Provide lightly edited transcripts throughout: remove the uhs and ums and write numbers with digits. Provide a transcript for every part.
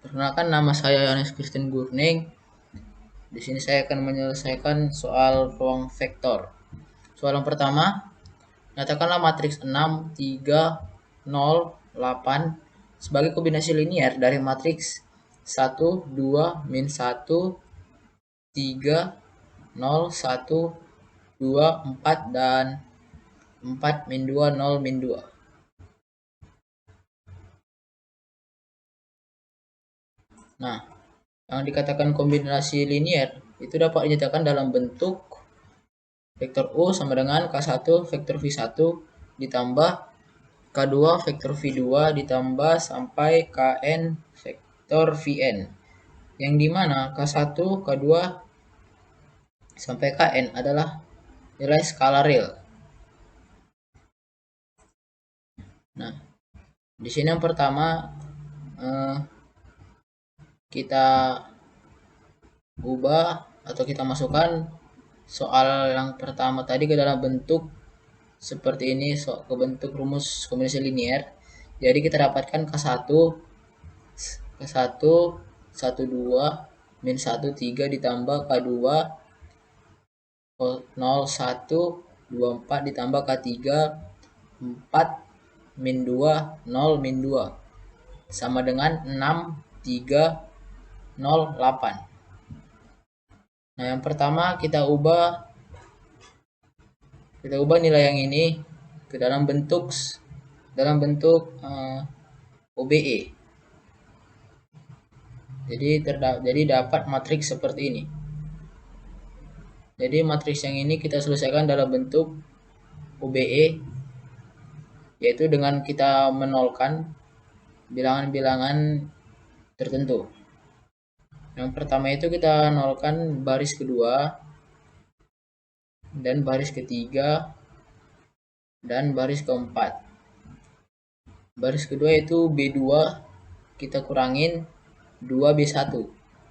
Perkenalkan, nama saya Yohanes Christian Gurning. Di sini saya akan menyelesaikan soal ruang vektor. Soal yang pertama, nyatakanlah matriks 6, 3, 0, 8 sebagai kombinasi linier dari matriks 1, 2, min 1, 3, 0, 1, 2, 4, dan 4, min 2, 0, min 2. Nah, yang dikatakan kombinasi linier itu dapat dinyatakan dalam bentuk vektor U sama dengan K1 vektor V1 ditambah K2 vektor V2 ditambah sampai Kn vektor Vn. Yang dimana K1, K2 sampai Kn adalah nilai skala real. Nah, di sini yang pertama kita ubah atau kita masukkan soal yang pertama tadi ke dalam bentuk seperti ini, ke bentuk rumus kombinasi linier. Jadi kita dapatkan K1 K1 12 min 1 3 ditambah K2 0 1 24 ditambah K3 4 min 2 0 min 2 sama dengan 6 3 0 8. Nah, yang pertama kita ubah nilai yang ini ke dalam bentuk OBE. Jadi dapat matriks seperti ini. Jadi matriks yang ini kita selesaikan dalam bentuk OBE, yaitu dengan kita menolkan bilangan-bilangan tertentu. Yang pertama itu kita nolkan baris kedua dan baris ketiga dan baris keempat. Baris kedua itu B2 kita kurangin 2B1.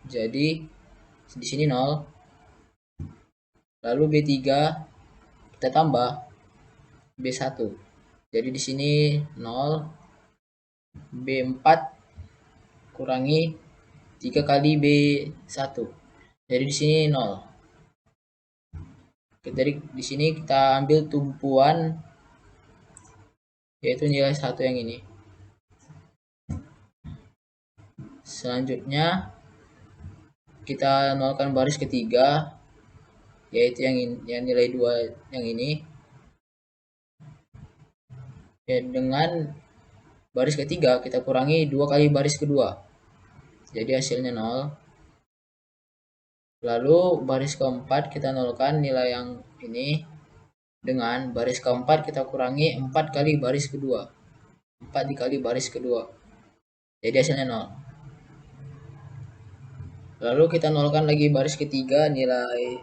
Jadi di sini 0. Lalu B3 kita tambah B1. Jadi di sini 0. B4 kurangi 3 kali B1. Jadi di sini 0. Jadi di sini kita ambil tumpuan yaitu nilai 1 yang ini. Selanjutnya kita nolkan baris ketiga yaitu yang nilai 2 yang ini. Ya, dengan baris ketiga kita kurangi 2 kali baris kedua. Jadi hasilnya 0. Lalu baris keempat kita nolkan nilai yang ini dengan baris keempat kita kurangi 4 kali baris kedua. 4 dikali baris kedua. Jadi hasilnya 0. Lalu kita nolkan lagi baris ketiga nilai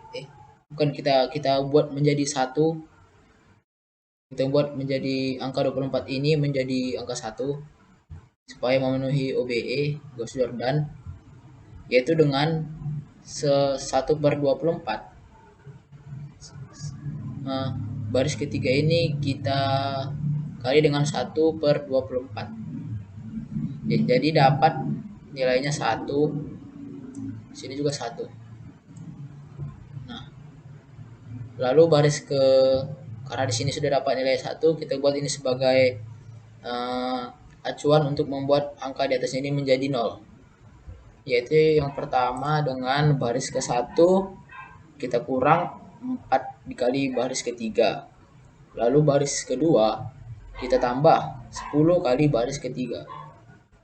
kita buat menjadi 1. Kita buat menjadi angka 24 ini menjadi angka 1 supaya memenuhi OBE Gauss Jordan, yaitu dengan 1/24. Nah, baris ketiga ini kita kali dengan 1/24. Jadi dapat nilainya 1. Sini juga 1. Nah, lalu karena di sini sudah dapat nilai 1, kita buat ini sebagai acuan untuk membuat angka di atasnya ini menjadi 0. Yaitu yang pertama dengan baris ke-1 kita kurang 4 dikali baris ketiga. Lalu baris kedua kita tambah 10 kali baris ketiga.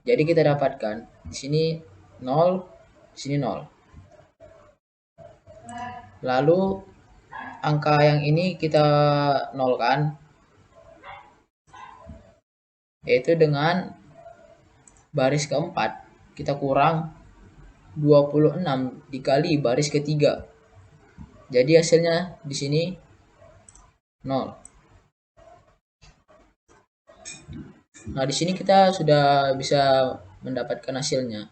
Jadi kita dapatkan di sini 0, di sini 0. Lalu angka yang ini kita nolkan, yaitu dengan baris keempat kita kurang 26 dikali baris ketiga. Jadi hasilnya di sini 0. Nah, di sini kita sudah bisa mendapatkan hasilnya,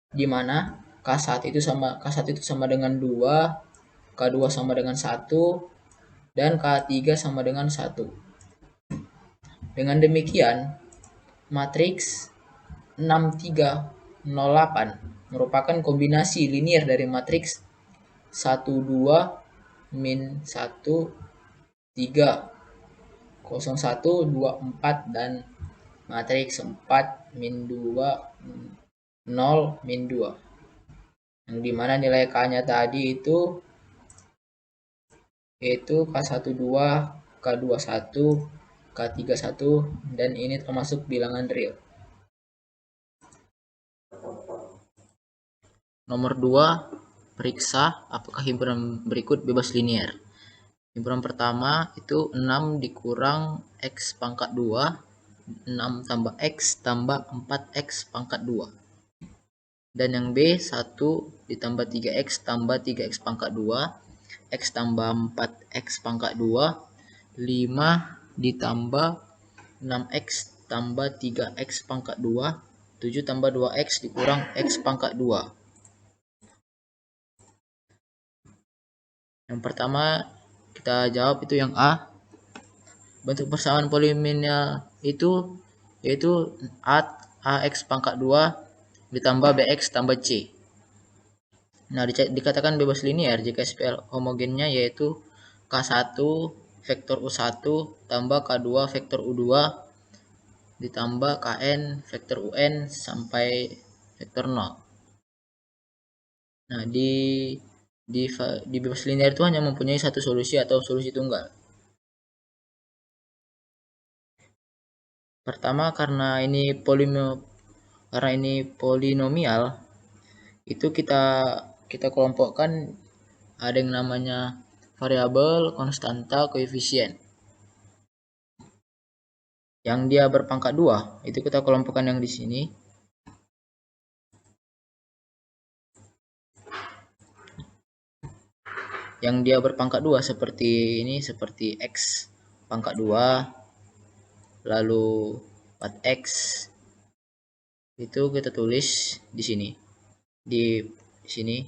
di mana K1 itu sama dengan 2, K2 sama dengan 1, dan K3 sama dengan 1. Dengan demikian, matriks 6, 3, 08 merupakan kombinasi linier dari matriks 1, 2, min 1, 3, 0, 1, 2, 4, dan matriks 4, min 2, 0, min 2. Yang dimana nilai K-nya tadi itu yaitu K12, K21, K31, dan ini termasuk bilangan real. Nomor 2, periksa apakah himpunan berikut bebas linear. Himpunan pertama itu 6 dikurang X pangkat 2, 6 tambah X tambah 4X pangkat 2. Dan yang B, 1 ditambah 3X tambah 3X pangkat 2, X tambah 4X pangkat 2, 5 ditambah 6X tambah 3X pangkat 2, 7 tambah 2X dikurang X pangkat 2. Yang pertama kita jawab itu yang A. Bentuk persamaan polinomial itu yaitu AX pangkat 2 ditambah BX tambah C. Nah, dikatakan bebas linear jika SPL homogennya yaitu K1 vektor U1 tambah K2 vektor U2 ditambah Kn vektor UN sampai vektor 0. Nah, di bebas linear itu hanya mempunyai satu solusi atau solusi tunggal. Pertama, karena ini polinomial, itu kita kelompokkan ada yang namanya variabel, konstanta, koefisien. Yang dia berpangkat 2, itu kita kelompokkan yang di sini. Yang dia berpangkat 2 seperti ini, seperti X pangkat 2, lalu 4X, itu kita tulis di sini. Di sini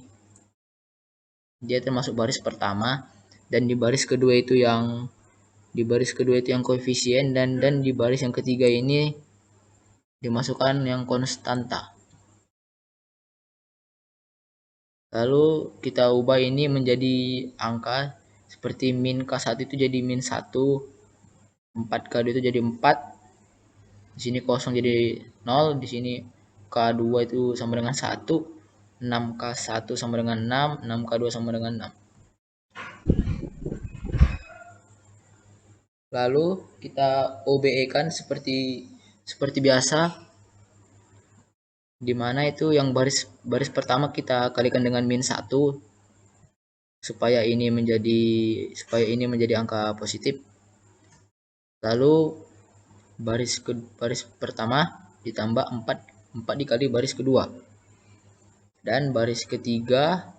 dia termasuk baris pertama, dan di baris kedua itu yang koefisien, dan di baris yang ketiga ini dimasukkan yang konstanta. Lalu kita ubah ini menjadi angka seperti min K1 itu jadi min 1, 4K2 itu jadi 4, di sini kosong jadi 0, di sini K2 itu sama dengan 1, 6K1 sama dengan 6, 6K2 sama dengan 6. Lalu kita OBE kan seperti biasa, di mana itu yang baris pertama kita kalikan dengan min 1 supaya ini menjadi angka positif. Lalu baris pertama ditambah 4 dikali baris kedua. Dan baris ketiga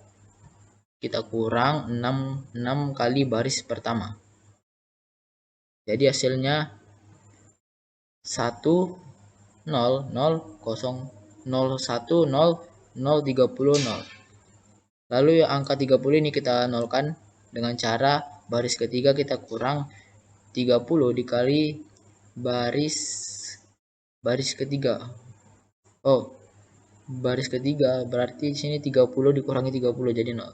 kita kurang 6 kali baris pertama. Jadi hasilnya 1 0 0 0 0 1 0 0 30 0. Lalu angka 30 ini kita nolkan dengan cara baris ketiga kita kurang 30 dikali baris ketiga. Oh, baris ketiga berarti di sini 30 dikurangi 30 jadi 0.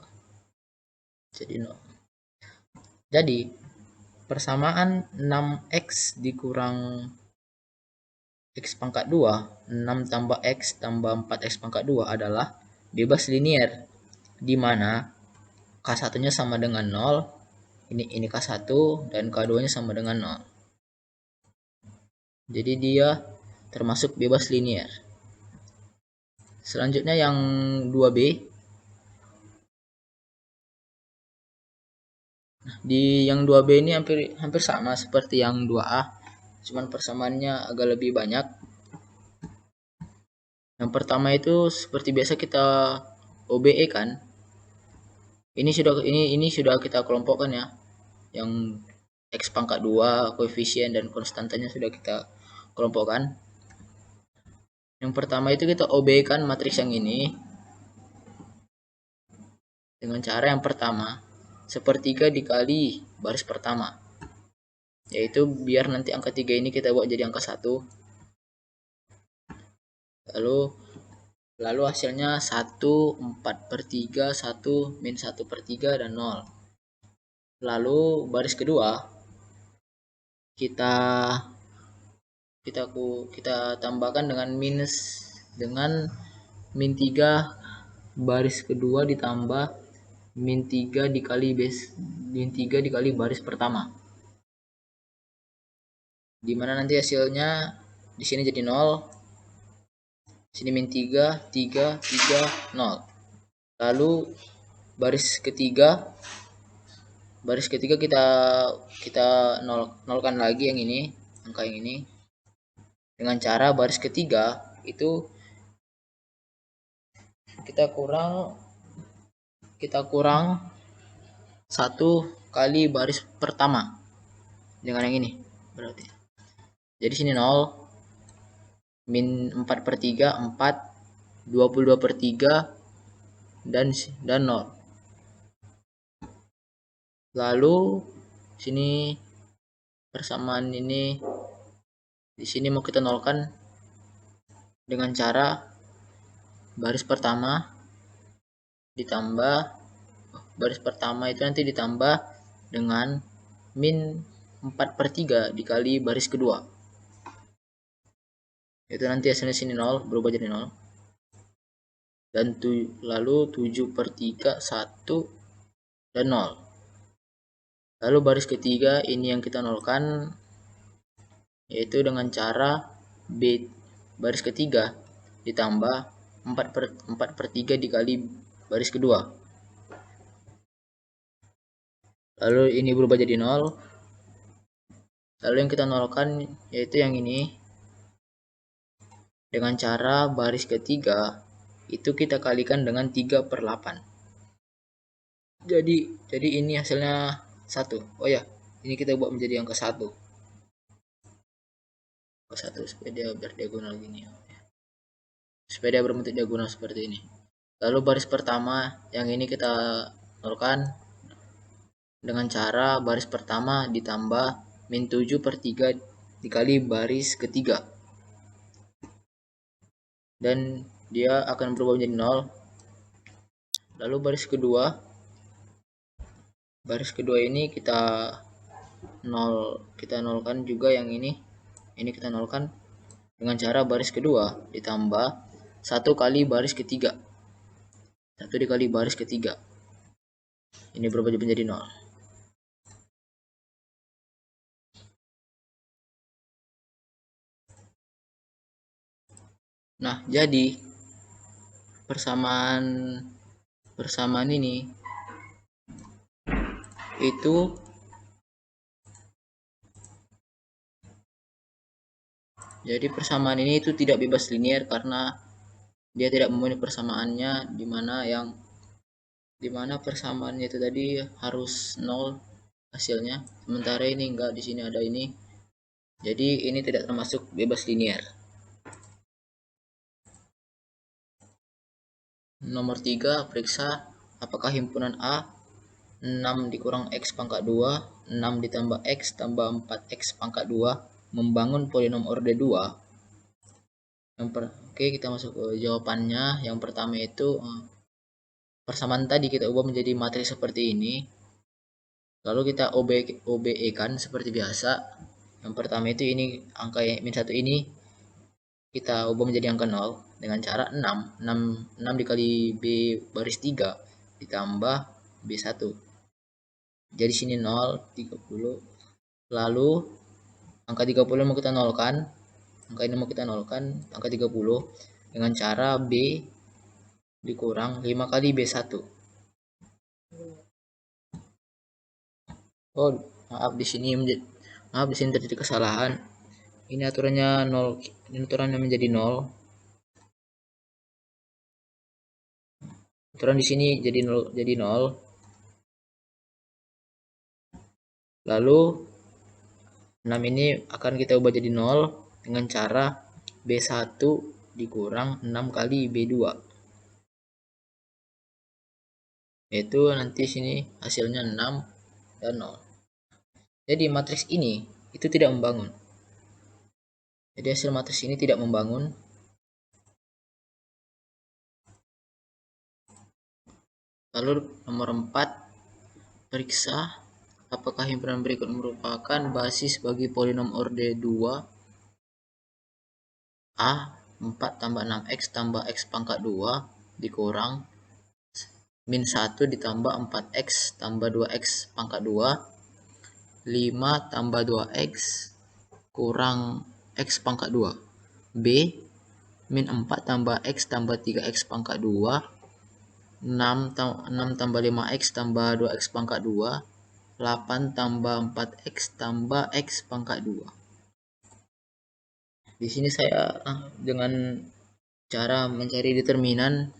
Jadi persamaan 6x dikurang x pangkat 2, 6 tambah x tambah 4x pangkat 2 adalah bebas linear, di mana K1-nya sama dengan 0, ini K1 dan K2-nya sama dengan 0. Jadi dia termasuk bebas linear. Selanjutnya yang 2B. Di yang 2B ini hampir sama seperti yang 2A, cuman persamaannya agak lebih banyak. Yang pertama itu seperti biasa kita OBE kan. Ini sudah kita kelompokkan ya. Yang X pangkat 2, koefisien dan konstantanya sudah kita kelompokkan. Yang pertama itu kita OBE kan matriks yang ini dengan cara yang pertama, sepertiga dikali baris pertama, yaitu biar nanti angka 3 ini kita buat jadi angka 1. Lalu Lalu hasilnya 1, 4/3, 1, -1/3, dan 0. Lalu baris kedua kita kita tambahkan dengan -3 baris kedua ditambah -3 dikali baris pertama. Dimana nanti hasilnya di sini jadi 0, sini -3, 3, 3, 0. Lalu baris ketiga kita nolkan lagi yang ini, angka yang ini, dengan cara baris ketiga itu kita kurang 1 kali baris pertama dengan yang ini berarti. Jadi sini 0, -4/3, 4, 22/3, dan 0. Lalu sini persamaan ini di sini mau kita nolkan dengan cara baris pertama itu nanti ditambah dengan -4/3 dikali baris kedua. Itu nanti hasilnya sini 0, berubah jadi 0. Dan lalu 7/3, 1, dan 0. Lalu baris ketiga ini yang kita nolkan, yaitu dengan cara baris ketiga ditambah 4/3 dikali baris kedua. Lalu ini berubah jadi 0. Lalu yang kita nolkan yaitu yang ini dengan cara baris ketiga itu kita kalikan dengan 3/8. Jadi ini hasilnya 1. Oh ya, ini kita buat menjadi angka 1. Supaya dia berdiagonal gini ya. Supaya dia berbentuk diagonal seperti ini. Lalu baris pertama yang ini kita nolkan dengan cara baris pertama ditambah -7/3 dikali baris ketiga. Dan dia akan berubah menjadi 0. Lalu baris kedua ini kita nolkan juga yang ini kita nolkan dengan cara baris kedua ditambah 1 kali baris ketiga. 1 dikali baris ketiga. Ini berubah menjadi 0. Nah, jadi persamaan ini itu tidak bebas linier karena dia tidak memenuhi persamaannya, dimana persamaannya itu tadi harus 0 hasilnya, sementara ini enggak, di sini ada ini. Jadi ini tidak termasuk bebas linier. Nomor 3, periksa apakah himpunan A 6 dikurang X pangkat 2, 6 ditambah X tambah 4X pangkat 2 membangun polinom orde 2. Oke, kita masuk ke jawabannya. Yang pertama itu persamaan tadi kita ubah menjadi matriks seperti ini. Lalu kita OBE kan seperti biasa. Yang pertama itu ini angka -1 ini kita ubah menjadi angka 0 dengan cara 6 dikali B baris 3 ditambah B1. Jadi sini 0, 30. Lalu angka 30 mau kita nolkan. Angka ini mau kita nolkan, angka 30 dengan cara B dikurang 5 kali B1. Oh, maaf di sini terjadi kesalahan. Ini aturannya 0, ini aturannya menjadi 0. Aturan di sini jadi 0. Lalu 6 ini akan kita ubah jadi 0 dengan cara B1 dikurang 6 kali B2. Yaitu nanti sini hasilnya 6 dan 0. Jadi matriks ini itu tidak membangun. Jadi hasil matriks ini tidak membangun. Lalu nomor 4, periksa apakah himpunan berikut merupakan basis bagi polinom orde 2 A 4 tambah 6x tambah x pangkat 2 dikurang min 1 ditambah 4x tambah 2x pangkat 2, 5 tambah 2x kurang x pangkat 2. B, min 4 tambah x tambah 3x pangkat 2, 6 tambah 5x tambah 2x pangkat 2, 8 tambah 4x tambah x pangkat 2. Di sini saya dengan cara mencari determinan,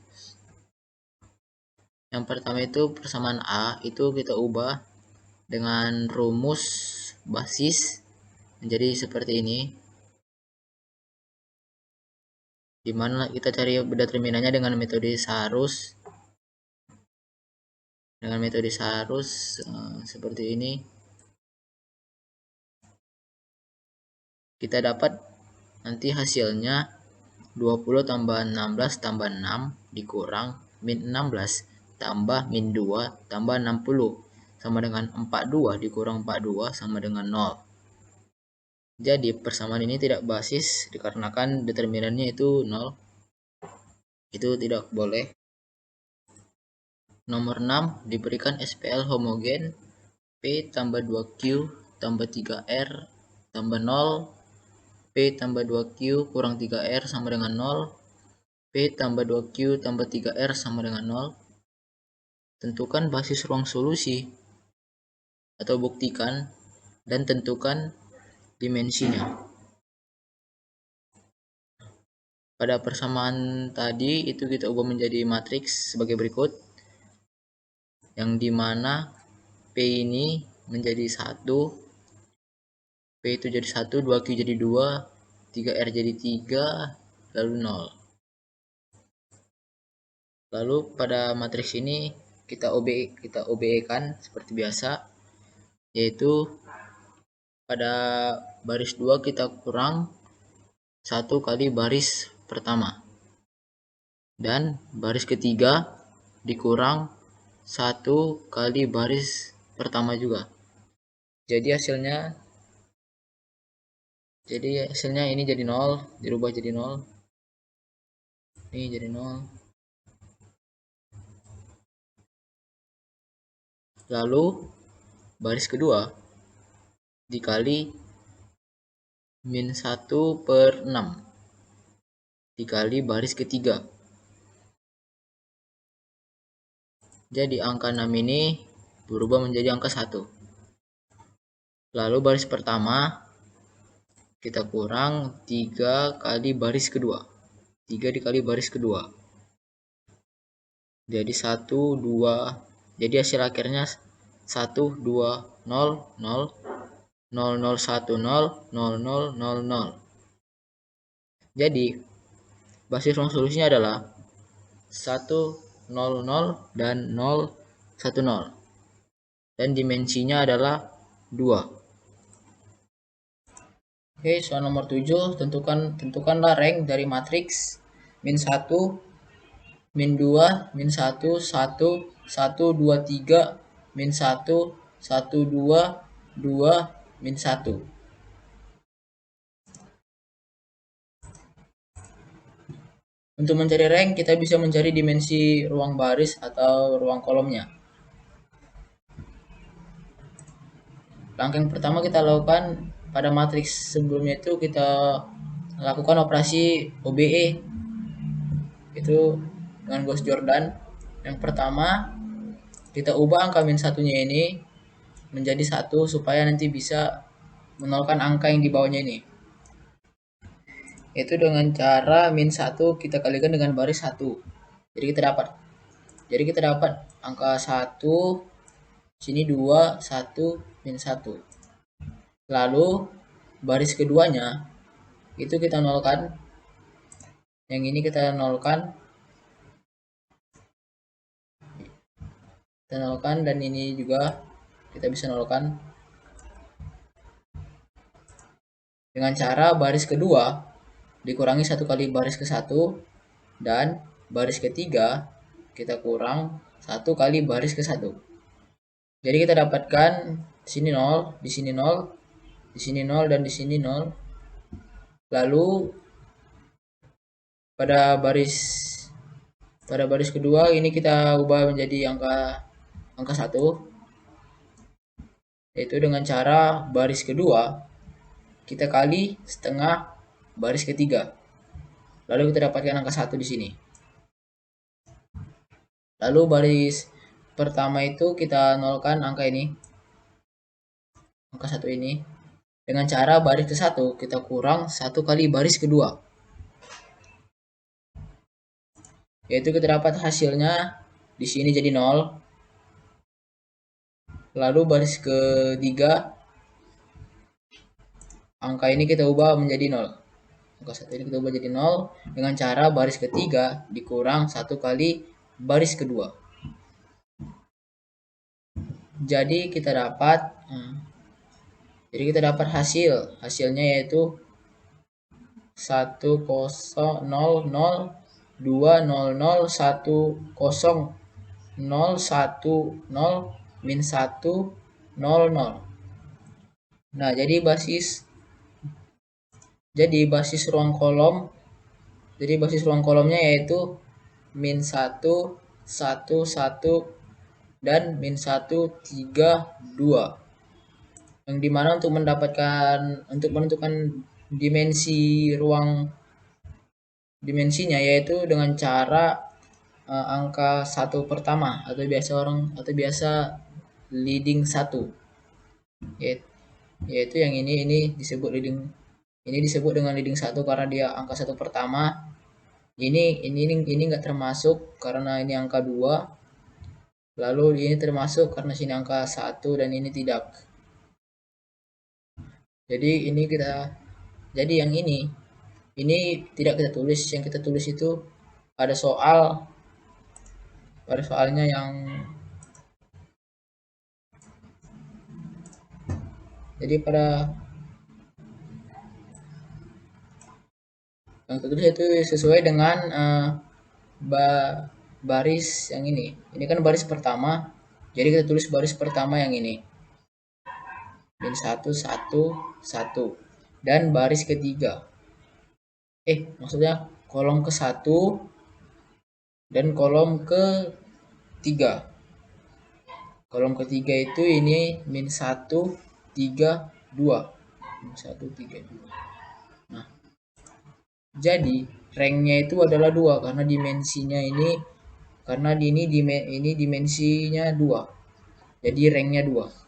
yang pertama itu persamaan A itu kita ubah dengan rumus basis menjadi seperti ini, dimana kita cari determinannya dengan metode Sarus. Seperti ini, kita dapat nanti hasilnya 20 tambah 16 tambah 6 dikurang min 16 tambah min 2 tambah 60 sama dengan 42 dikurang 42 sama dengan 0. Jadi persamaan ini tidak basis dikarenakan determinannya itu 0. Itu tidak boleh. Nomor 6, diberikan SPL homogen P tambah 2Q tambah 3R tambah 0, P tambah 2Q kurang 3R sama dengan 0, P tambah 2Q tambah 3R sama dengan 0. Tentukan basis ruang solusi atau buktikan dan tentukan dimensinya. Pada persamaan tadi itu kita ubah menjadi matriks sebagai berikut, yang dimana P ini menjadi 1, P itu jadi 1, 2Q jadi 2, 3R jadi 3, lalu 0. Lalu pada matriks ini kita OBE-kan seperti biasa, yaitu pada baris 2 kita kurang 1 kali baris pertama, dan baris ketiga dikurang 1 kali baris pertama juga. Jadi hasilnya ini jadi 0, dirubah jadi 0. Ini jadi 0. Lalu baris kedua dikali min 1/6 dikali baris ketiga. Jadi angka 6 ini berubah menjadi angka 1. Lalu baris pertama kita kurang 3 kali baris kedua. 3 dikali baris kedua. Jadi 1, 2. Jadi hasil akhirnya 1, 2, 0, 0, 0, 0, 1, 0, 0, 0, 0, 0. Jadi basis ruang solusinya adalah 1, 0, 0, dan 0, 1, 0. Dan dimensinya adalah 2. Oke, soal nomor 7, tentukanlah rank dari matriks min 1, min 2, min 1, 1, 1, 2, 3, min 1, 1, 2, 2, min 1. Untuk mencari rank, kita bisa mencari dimensi ruang baris atau ruang kolomnya. Langkah yang pertama kita lakukan pada matriks sebelumnya itu kita lakukan operasi OBE, itu dengan Gauss Jordan. Yang pertama kita ubah angka min satunya ini menjadi 1 supaya nanti bisa menolkan angka yang di bawahnya ini. Itu dengan cara min 1 kita kalikan dengan baris 1. Jadi kita dapat angka 1, sini 2, 1, min 1. Lalu baris keduanya itu kita nolkan. Yang ini kita nolkan. Dan ini juga kita bisa nolkan. Dengan cara baris kedua dikurangi 1 kali baris ke 1, dan baris ketiga kita kurang 1 kali baris ke 1. Jadi kita dapatkan di sini 0, di sini 0, di sini 0, dan di sini 0. Lalu pada baris kedua ini kita ubah menjadi angka 1, yaitu dengan cara baris kedua kita kali setengah baris ketiga. Lalu kita dapatkan angka 1 di sini. Lalu baris pertama itu kita nolkan angka ini, angka 1 ini, dengan cara baris ke 1 kita kurang 1 kali baris kedua, yaitu kita dapat hasilnya di sini jadi 0. Lalu baris ketiga angka ini kita ubah menjadi 0. Angka 1 ini kita ubah jadi 0 dengan cara baris ketiga dikurang 1 kali baris kedua. Jadi kita dapat hasilnya yaitu 1,000,10,0,10,0,1,0, Nah, jadi basis ruang kolomnya yaitu min 1, 1, 1, dan min 1, 3, 2. Yang dimana untuk menentukan dimensinya yaitu dengan cara angka 1 pertama atau biasa leading 1, yaitu yang ini disebut dengan leading 1 karena dia angka 1 pertama. Ini enggak termasuk karena ini angka 2. Lalu ini termasuk karena sini angka 1 dan ini tidak. Jadi yang ini tidak kita tulis. Yang kita tulis itu pada soalnya yang yang tertulis itu sesuai dengan baris yang ini. Ini kan baris pertama, jadi kita tulis baris pertama yang ini. Min 1, 1, 1. Dan baris ketiga. Maksudnya kolom ke 1 dan kolom ke 3. Kolom ketiga itu ini min 1, 3, 2. Min 1, 3, 2. Nah, jadi ranknya itu adalah 2 karena dimensinya ini dimensinya 2. Jadi ranknya 2.